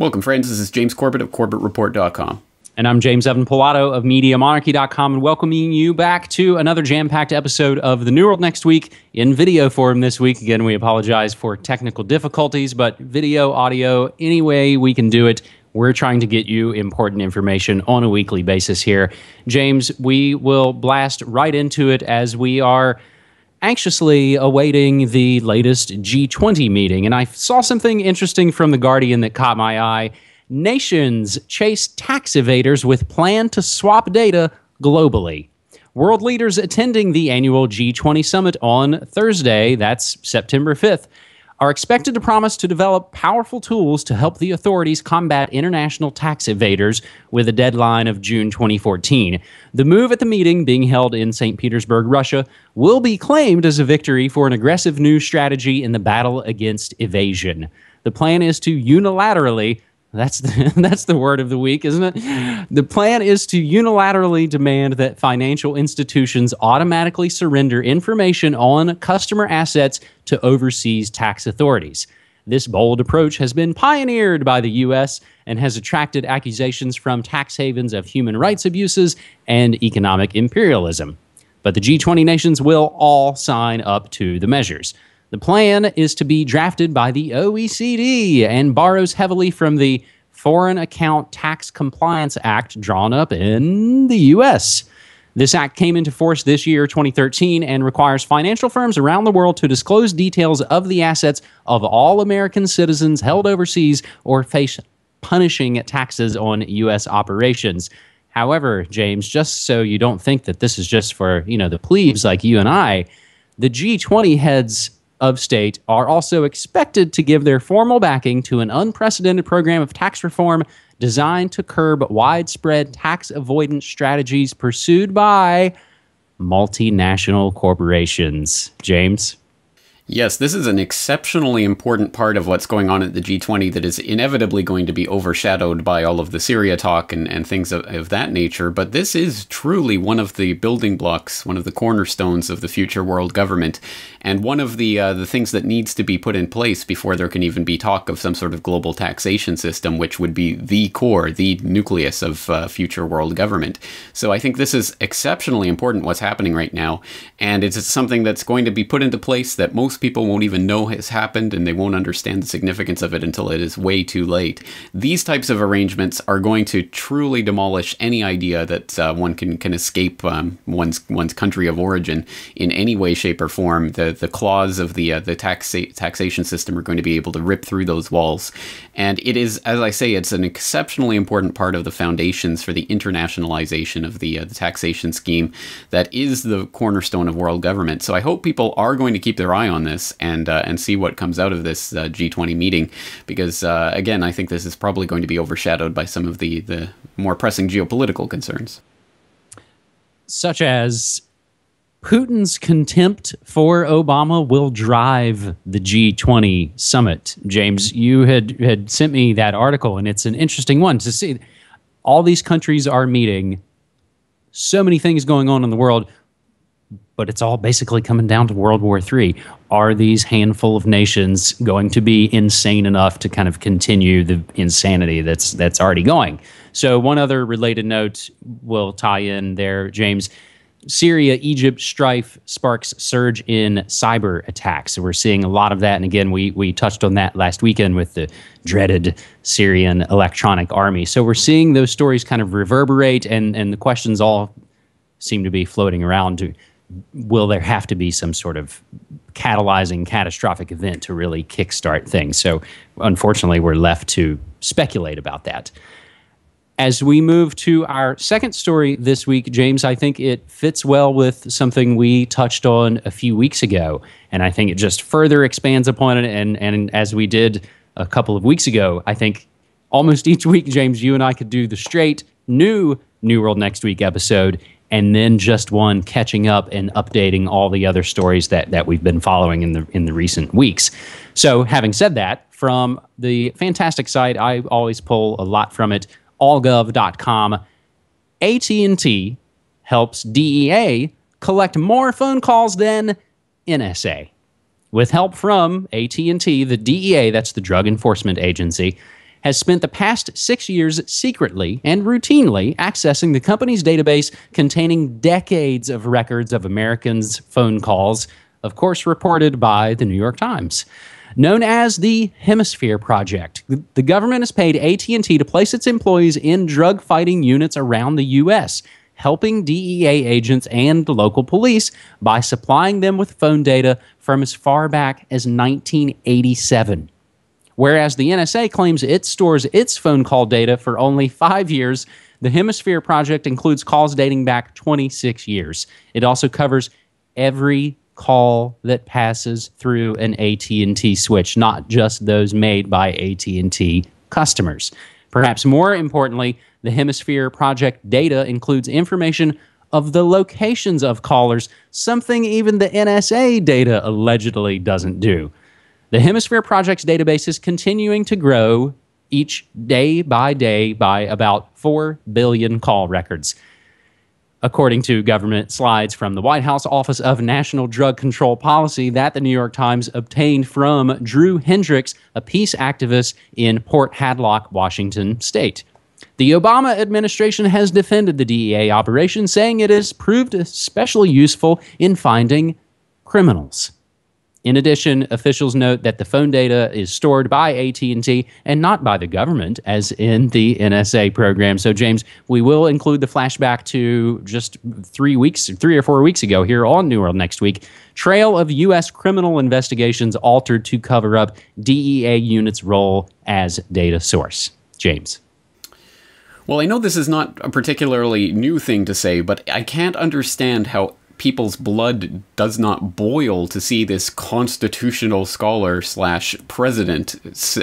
Welcome, friends. This is James Corbett of CorbettReport.com. And I'm James Evan Pilato of MediaMonarchy.com, and welcoming you back to another jam-packed episode of The New World Next Week in video form this week. Again, we apologize for technical difficulties, but video, audio, any way we can do it, we're trying to get you important information on a weekly basis here. James, we will blast right into it as we are anxiously awaiting the latest G20 meeting. And I saw something interesting from The Guardian that caught my eye. Nations chase tax evaders with plan to swap data globally. World leaders attending the annual G20 summit on Thursday, that's September 5th, are expected to promise to develop powerful tools to help the authorities combat international tax evaders with a deadline of June 2014. The move at the meeting, being held in St. Petersburg, Russia, will be claimed as a victory for an aggressive new strategy in the battle against evasion. The plan is to unilaterally That's the word of the week, isn't it? The plan is to unilaterally demand that financial institutions automatically surrender information on customer assets to overseas tax authorities. This bold approach has been pioneered by the U.S. and has attracted accusations from tax havens of human rights abuses and economic imperialism. But the G20 nations will all sign up to the measures. The plan is to be drafted by the OECD and borrows heavily from the Foreign Account Tax Compliance Act drawn up in the U.S. This act came into force this year, 2013, and requires financial firms around the world to disclose details of the assets of all American citizens held overseas or face punishing taxes on U.S. operations. However, James, just so you don't think that this is just for, the plebes like you and I, the G20 heads of state are also expected to give their formal backing to an unprecedented program of tax reform designed to curb widespread tax avoidance strategies pursued by multinational corporations. James? Yes, this is an exceptionally important part of what's going on at the G20 that is inevitably going to be overshadowed by all of the Syria talk and things of that nature. But this is truly one of the building blocks, one of the cornerstones of the future world government, and one of the things that needs to be put in place before there can even be talk of some sort of global taxation system, which would be the core, the nucleus of future world government. So I think this is exceptionally important what's happening right now, and it's something that's going to be put into place that most people won't even know has happened, and they won't understand the significance of it until it is way too late. These types of arrangements are going to truly demolish any idea that one can escape one's country of origin in any way, shape, or form. The claws of the taxation system are going to be able to rip through those walls. And it is, as I say, it's an exceptionally important part of the foundations for the internationalization of the taxation scheme that is the cornerstone of world government. So I hope people are going to keep their eye on this and see what comes out of this G20 meeting, because again, I think this is probably going to be overshadowed by some of the more pressing geopolitical concerns, such as Putin's contempt for Obama will drive the G20 summit. James, you had sent me that article, and it's an interesting one to see. All these countries are meeting, so many things going on in the world, but it's all basically coming down to World War III. Are these handful of nations going to be insane enough to kind of continue the insanity that's already going? So one other related note will tie in there, James. Syria, Egypt, strife sparks surge in cyber attacks. So we're seeing a lot of that. And again, we touched on that last weekend with the dreaded Syrian electronic army. So we're seeing those stories kind of reverberate, and the questions all seem to be floating around. Will there have to be some sort of catalyzing catastrophic event to really kickstart things? So unfortunately, we're left to speculate about that. As we move to our second story this week, James, I think it fits well with something we touched on a few weeks ago, and I think it just further expands upon it. And as we did a couple of weeks ago, I think almost each week, James, you and I could do the straight New World Next Week episode, and then just one catching up and updating all the other stories that we've been following in the recent weeks. So having said that, from the fantastic site, I always pull a lot from it, allgov.com, AT&T helps DEA collect more phone calls than NSA. With help from AT&T, the DEA, that's the Drug Enforcement Agency, has spent the past 6 years secretly and routinely accessing the company's database containing decades of records of Americans' phone calls, of course reported by the New York Times. Known as the Hemisphere Project, the government has paid AT&T to place its employees in drug-fighting units around the U.S., helping DEA agents and local police by supplying them with phone data from as far back as 1987. Whereas the NSA claims it stores its phone call data for only 5 years, the Hemisphere Project includes calls dating back 26 years. It also covers every call that passes through an AT&T switch, not just those made by AT&T customers. Perhaps more importantly, the Hemisphere Project data includes information of the locations of callers, something even the NSA data allegedly doesn't do. The Hemisphere Project's database is continuing to grow each day by about 4 billion call records. According to government slides from the White House Office of National Drug Control Policy that the New York Times obtained from Drew Hendricks, a peace activist in Port Hadlock, Washington State. The Obama administration has defended the DEA operation, saying it has proved especially useful in finding criminals. In addition, officials note that the phone data is stored by AT&T and not by the government, as in the NSA program. So, James, we will include the flashback to just 3 or 4 weeks ago here on New World Next Week. Trail of U.S. criminal investigations altered to cover up DEA units' role as data source. James. Well, I know this is not a particularly new thing to say, but I can't understand how people's blood does not boil to see this constitutional scholar / president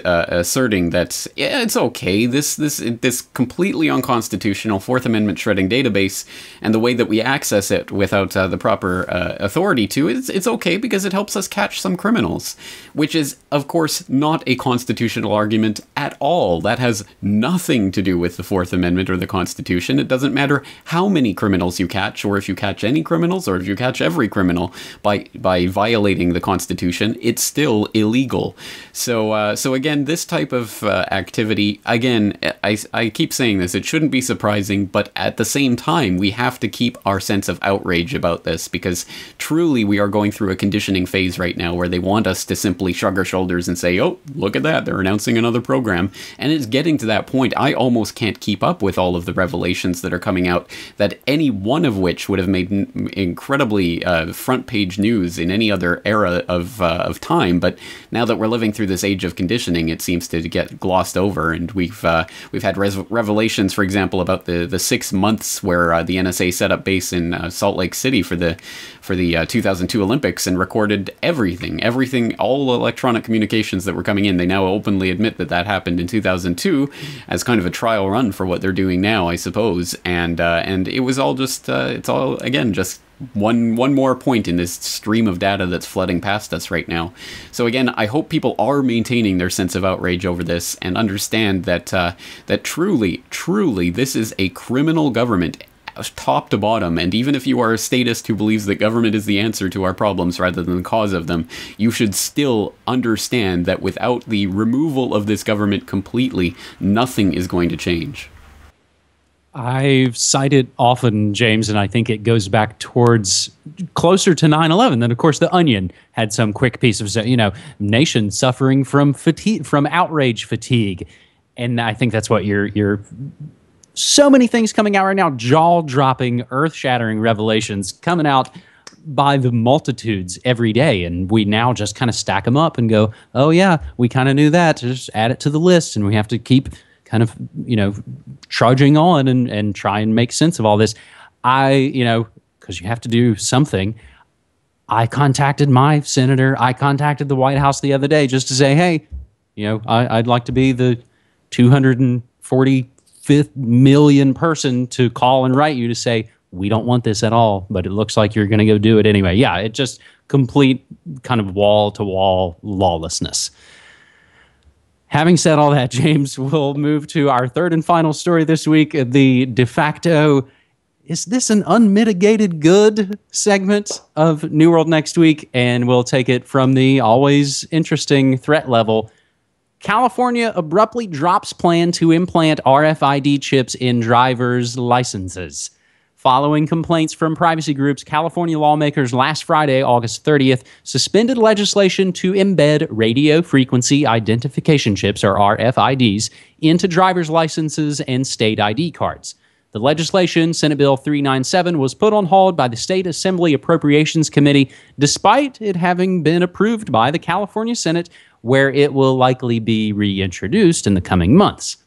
asserting that, yeah, it's okay, this completely unconstitutional Fourth Amendment shredding database and the way that we access it without the proper authority to it, it's okay because it helps us catch some criminals, which is, of course, not a constitutional argument at all. That has nothing to do with the Fourth Amendment or the Constitution. It doesn't matter how many criminals you catch, or if you catch any criminals, or if you catch every criminal by violating the Constitution, it's still illegal. So again, this type of activity, again, I keep saying this, it shouldn't be surprising, but at the same time, we have to keep our sense of outrage about this, because truly we are going through a conditioning phase right now where they want us to simply shrug our shoulders and say, oh, look at that, they're announcing another program. And it's getting to that point. I almost can't keep up with all of the revelations that are coming out, that any one of which would have made incredibly front page news in any other era of time, but now that we're living through this age of conditioning, it seems to get glossed over. And we've had revelations, for example, about the 6 months where the NSA set up base in Salt Lake City for the 2002 Olympics and recorded everything, all electronic communications that were coming in. They now openly admit that happened in 2002 as kind of a trial run for what they're doing now, I suppose. And it was all just it's all again just one more point in this stream of data that's flooding past us right now. So again, I hope people are maintaining their sense of outrage over this and understand that that truly this is a criminal government, top to bottom. And even if you are a statist who believes that government is the answer to our problems rather than the cause of them, you should still understand that without the removal of this government completely, nothing is going to change. I've cited often, James, and I think it goes back towards closer to 9/11. Then, of course, The Onion had some quick piece of, nation suffering from fatigue, from outrage fatigue. And I think that's what you're so many things coming out right now, jaw-dropping, earth-shattering revelations coming out by the multitudes every day. And we now just kind of stack them up and go, oh, yeah, we kind of knew that. Just add it to the list, and we have to keep kind of, trudging on and try and make sense of all this. Because you have to do something. I contacted my senator. I contacted the White House the other day just to say, hey, I'd like to be the 245th million person to call and write you to say, we don't want this at all, but it looks like you're going to go do it anyway. Yeah, it just complete kind of wall-to-wall lawlessness. Having said all that, James, we'll move to our third and final story this week, the de facto, is this an unmitigated good segment of New World Next Week? And we'll take it from the always interesting threat level. California abruptly drops plan to implant RFID chips in drivers' licenses. Following complaints from privacy groups, California lawmakers last Friday, August 30th, suspended legislation to embed radio frequency identification chips, or RFIDs, into driver's licenses and state ID cards. The legislation, Senate Bill 397, was put on hold by the State Assembly Appropriations Committee, despite it having been approved by the California Senate, where it will likely be reintroduced in the coming months.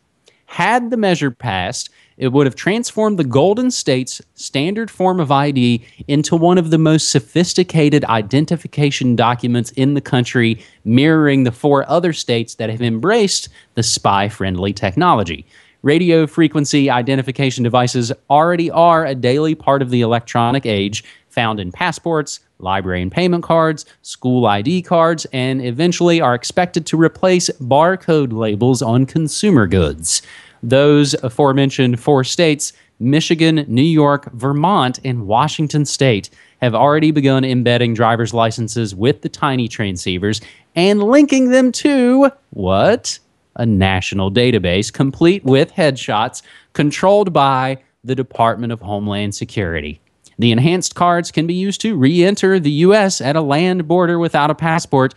Had the measure passed, it would have transformed the Golden State's standard form of ID into one of the most sophisticated identification documents in the country, mirroring the 4 other states that have embraced the spy-friendly technology. Radio frequency identification devices already are a daily part of the electronic age, found in passports, library and payment cards, school ID cards, and eventually are expected to replace barcode labels on consumer goods. Those aforementioned 4 states, Michigan, New York, Vermont, and Washington State, have already begun embedding driver's licenses with the tiny transceivers and linking them to, what? A national database complete with headshots controlled by the Department of Homeland Security. The enhanced cards can be used to re-enter the U.S. at a land border without a passport,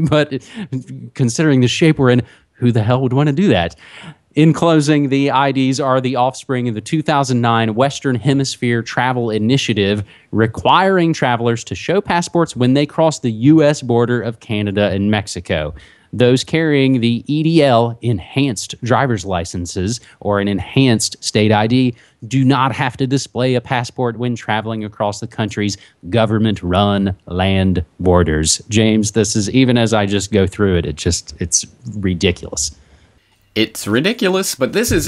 but considering the shape we're in, who the hell would want to do that? In closing, the IDs are the offspring of the 2009 Western Hemisphere Travel Initiative, requiring travelers to show passports when they cross the U.S. border of Canada and Mexico. Those carrying the EDL, Enhanced Driver's Licenses, or an Enhanced State ID, do not have to display a passport when traveling across the country's government-run land borders. James, this is, even as I just go through it, it's ridiculous. It's ridiculous, but this is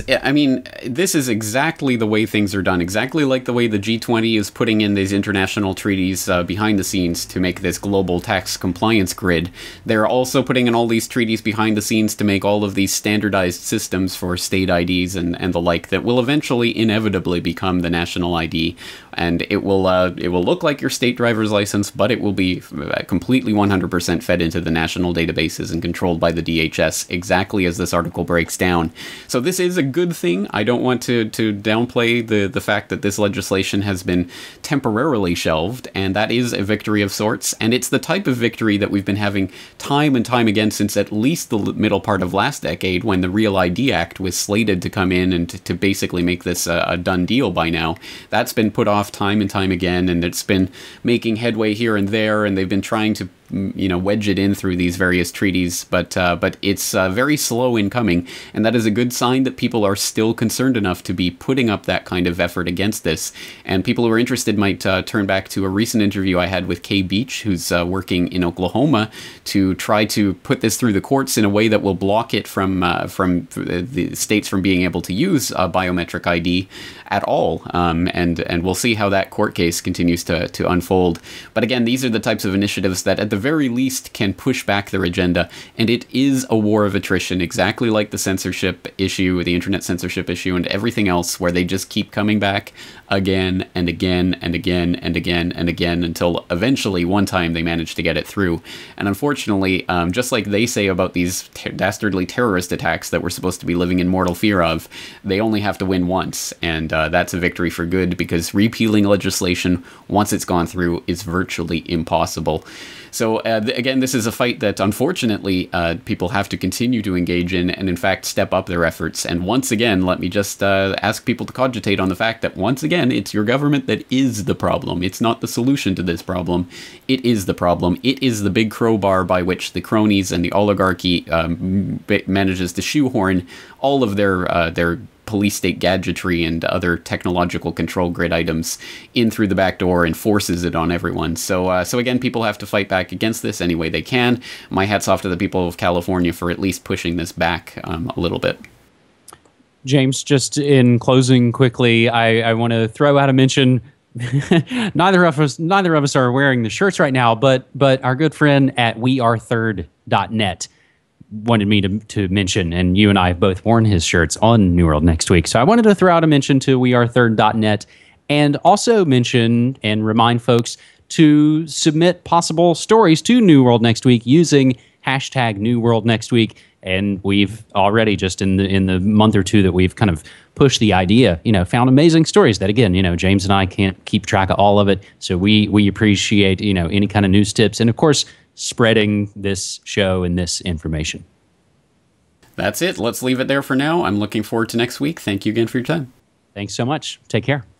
exactly the way things are done, exactly like the way the G20 is putting in these international treaties behind the scenes to make this global tax compliance grid. They're also putting in all these treaties behind the scenes to make all of these standardized systems for state IDs and the like that will eventually inevitably become the national ID. And it will look like your state driver's license, but it will be completely 100% fed into the national databases and controlled by the DHS, exactly as this article breaks down. So this is a good thing. I don't want to downplay the fact that this legislation has been temporarily shelved, and that is a victory of sorts. And it's the type of victory that we've been having time and time again since at least the middle part of last decade, when the Real ID Act was slated to come in and to basically make this a done deal by now. That's been put off time and time again, and it's been making headway here and there, and they've been trying to wedge it in through these various treaties, but it's very slow in coming, and that is a good sign that people are still concerned enough to be putting up that kind of effort against this. And people who are interested might turn back to a recent interview I had with Kaye, who's working in Oklahoma to try to put this through the courts in a way that will block it from the states from being able to use biometric ID at all. And we'll see how that court case continues to unfold. But again, these are the types of initiatives that at the very least can push back their agenda, and it is a war of attrition, exactly like the censorship issue, the internet censorship issue, and everything else, where they just keep coming back again and again and again and again and again until eventually one time they manage to get it through. And unfortunately, just like they say about these dastardly terrorist attacks that we're supposed to be living in mortal fear of, they only have to win once, and that's a victory for good, because repealing legislation once it's gone through is virtually impossible. So again, this is a fight that unfortunately people have to continue to engage in, and in fact step up their efforts. And once again, let me just ask people to cogitate on the fact that once again, it's your government that is the problem. It's not the solution to this problem. It is the problem. It is the big crowbar by which the cronies and the oligarchy manages to shoehorn all of their police state gadgetry and other technological control grid items in through the back door and forces it on everyone. So again, people have to fight back against this any way they can. My hat's off to the people of California for at least pushing this back a little bit. James, just in closing quickly, I want to throw out a mention. Neither of us are wearing the shirts right now, but our good friend at wearethird.net wanted me to mention, and you and I have both worn his shirts on New World Next Week. So I wanted to throw out a mention to wearethird.net, and also mention and remind folks to submit possible stories to New World Next Week using hashtag New World Next Week. And we've already, just in the month or two that we've kind of pushed the idea, found amazing stories that, again, James and I can't keep track of all of it. So we appreciate, any kind of news tips and, of course, spreading this show and this information. That's it. Let's leave it there for now. I'm looking forward to next week. Thank you again for your time. Thanks so much. Take care.